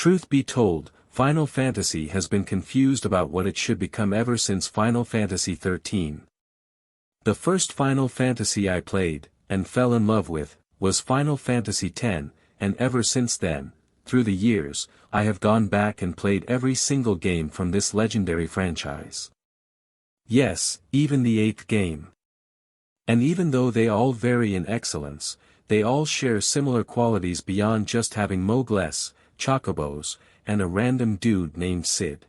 Truth be told, Final Fantasy has been confused about what it should become ever since Final Fantasy XIII. The first Final Fantasy I played, and fell in love with, was Final Fantasy X, and ever since then, through the years, I have gone back and played every single game from this legendary franchise. Yes, even the 8th game. And even though they all vary in excellence, they all share similar qualities beyond just having Mogles, Chocobos, and a random dude named Sid.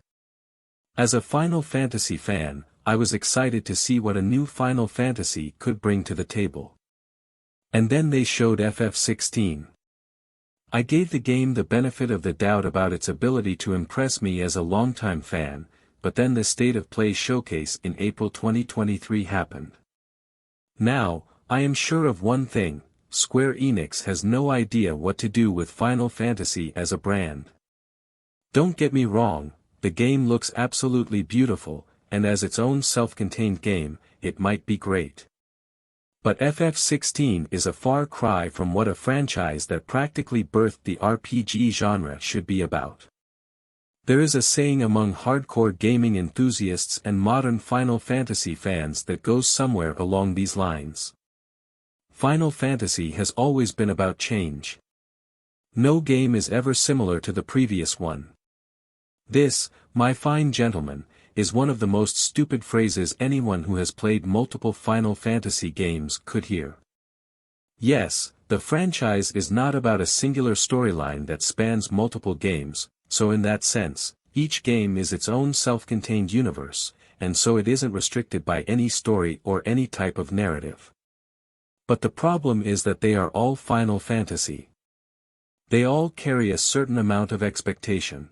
As a Final Fantasy fan, I was excited to see what a new Final Fantasy could bring to the table. And then they showed FF XVI. I gave the game the benefit of the doubt about its ability to impress me as a longtime fan, but then the State of Play showcase in April 2023 happened. Now, I am sure of one thing: Square Enix has no idea what to do with Final Fantasy as a brand. Don't get me wrong, the game looks absolutely beautiful, and as its own self-contained game, it might be great. But FF XVI is a far cry from what a franchise that practically birthed the RPG genre should be about. There is a saying among hardcore gaming enthusiasts and modern Final Fantasy fans that goes somewhere along these lines. Final Fantasy has always been about change. No game is ever similar to the previous one. This, my fine gentlemen, is one of the most stupid phrases anyone who has played multiple Final Fantasy games could hear. Yes, the franchise is not about a singular storyline that spans multiple games, so in that sense, each game is its own self-contained universe, and so it isn't restricted by any story or any type of narrative. But the problem is that they are all Final Fantasy. They all carry a certain amount of expectation.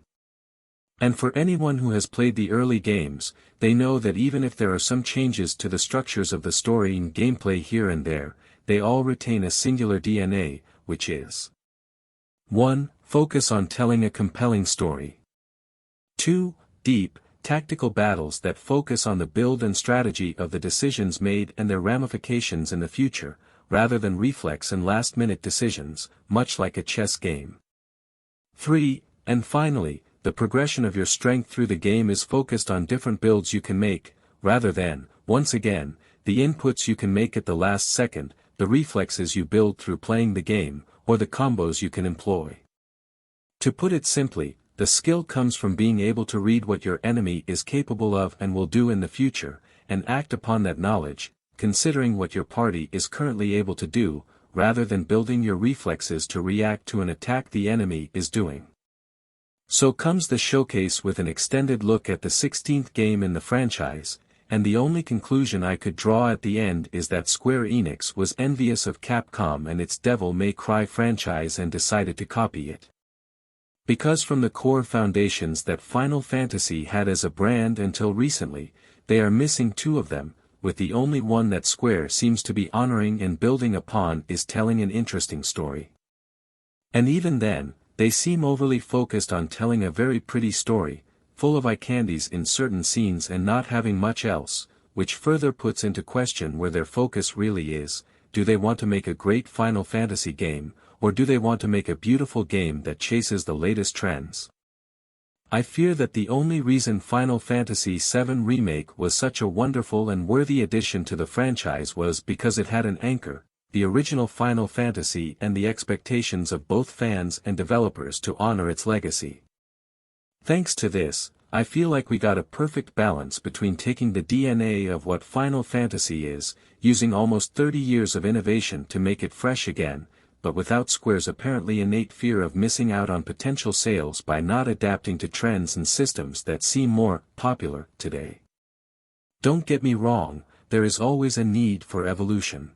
And for anyone who has played the early games, they know that even if there are some changes to the structures of the story and gameplay here and there, they all retain a singular DNA, which is 1. Focus on telling a compelling story. 2. Deep, tactical battles that focus on the build and strategy of the decisions made and their ramifications in the future, rather than reflex and last-minute decisions, much like a chess game. 3. And finally, the progression of your strength through the game is focused on different builds you can make, rather than, once again, the inputs you can make at the last second, the reflexes you build through playing the game, or the combos you can employ. To put it simply, the skill comes from being able to read what your enemy is capable of and will do in the future, and act upon that knowledge, considering what your party is currently able to do, rather than building your reflexes to react to an attack the enemy is doing. So comes the showcase with an extended look at the 16th game in the franchise, and the only conclusion I could draw at the end is that Square Enix was envious of Capcom and its Devil May Cry franchise and decided to copy it. Because from the core foundations that Final Fantasy had as a brand until recently, they are missing two of them, with the only one that Square seems to be honoring and building upon is telling an interesting story. And even then, they seem overly focused on telling a very pretty story, full of eye candies in certain scenes and not having much else, which further puts into question where their focus really is. Do they want to make a great Final Fantasy game, or do they want to make a beautiful game that chases the latest trends? I fear that the only reason Final Fantasy VII Remake was such a wonderful and worthy addition to the franchise was because it had an anchor, the original Final Fantasy, and the expectations of both fans and developers to honor its legacy. Thanks to this, I feel like we got a perfect balance between taking the DNA of what Final Fantasy is, using almost 30 years of innovation to make it fresh again, but without Square's apparently innate fear of missing out on potential sales by not adapting to trends and systems that seem more popular today. Don't get me wrong, there is always a need for evolution.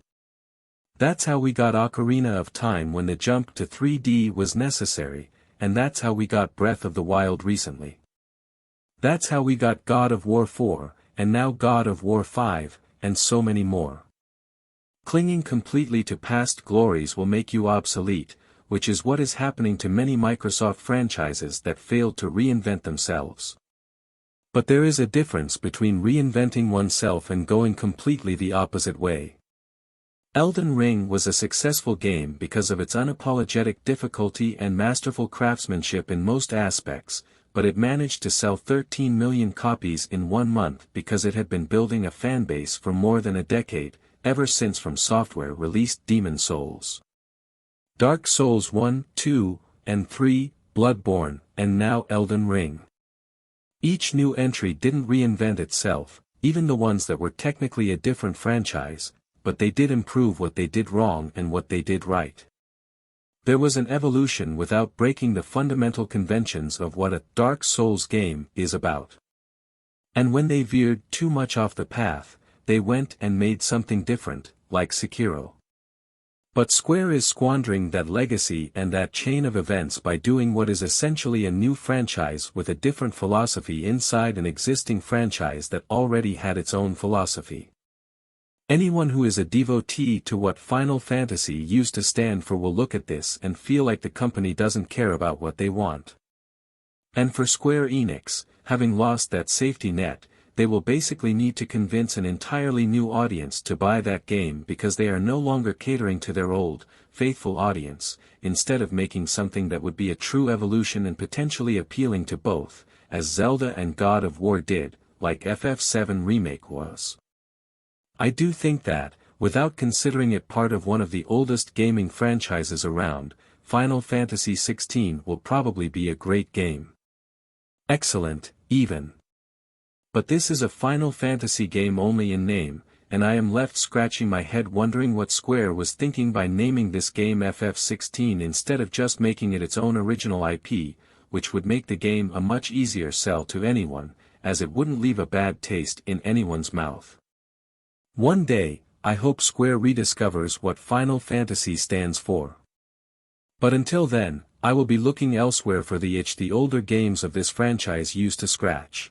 That's how we got Ocarina of Time when the jump to 3D was necessary, and that's how we got Breath of the Wild recently. That's how we got God of War 4, and now God of War 5, and so many more. Clinging completely to past glories will make you obsolete, which is what is happening to many Microsoft franchises that failed to reinvent themselves. But there is a difference between reinventing oneself and going completely the opposite way. Elden Ring was a successful game because of its unapologetic difficulty and masterful craftsmanship in most aspects, but it managed to sell 13 million copies in 1 month because it had been building a fanbase for more than a decade, ever since From Software released Demon Souls. Dark Souls 1, 2, and 3, Bloodborne, and now Elden Ring. Each new entry didn't reinvent itself, even the ones that were technically a different franchise, but they did improve what they did wrong and what they did right. There was an evolution without breaking the fundamental conventions of what a Dark Souls game is about. And when they veered too much off the path, they went and made something different, like Sekiro. But Square is squandering that legacy and that chain of events by doing what is essentially a new franchise with a different philosophy inside an existing franchise that already had its own philosophy. Anyone who is a devotee to what Final Fantasy used to stand for will look at this and feel like the company doesn't care about what they want. And for Square Enix, having lost that safety net, they will basically need to convince an entirely new audience to buy that game because they are no longer catering to their old, faithful audience, instead of making something that would be a true evolution and potentially appealing to both, as Zelda and God of War did, like FF7 Remake was. I do think that, without considering it part of one of the oldest gaming franchises around, Final Fantasy XVI will probably be a great game. Excellent, even. But this is a Final Fantasy game only in name, and I am left scratching my head wondering what Square was thinking by naming this game FF16 instead of just making it its own original IP, which would make the game a much easier sell to anyone, as it wouldn't leave a bad taste in anyone's mouth. One day, I hope Square rediscovers what Final Fantasy stands for. But until then, I will be looking elsewhere for the itch the older games of this franchise used to scratch.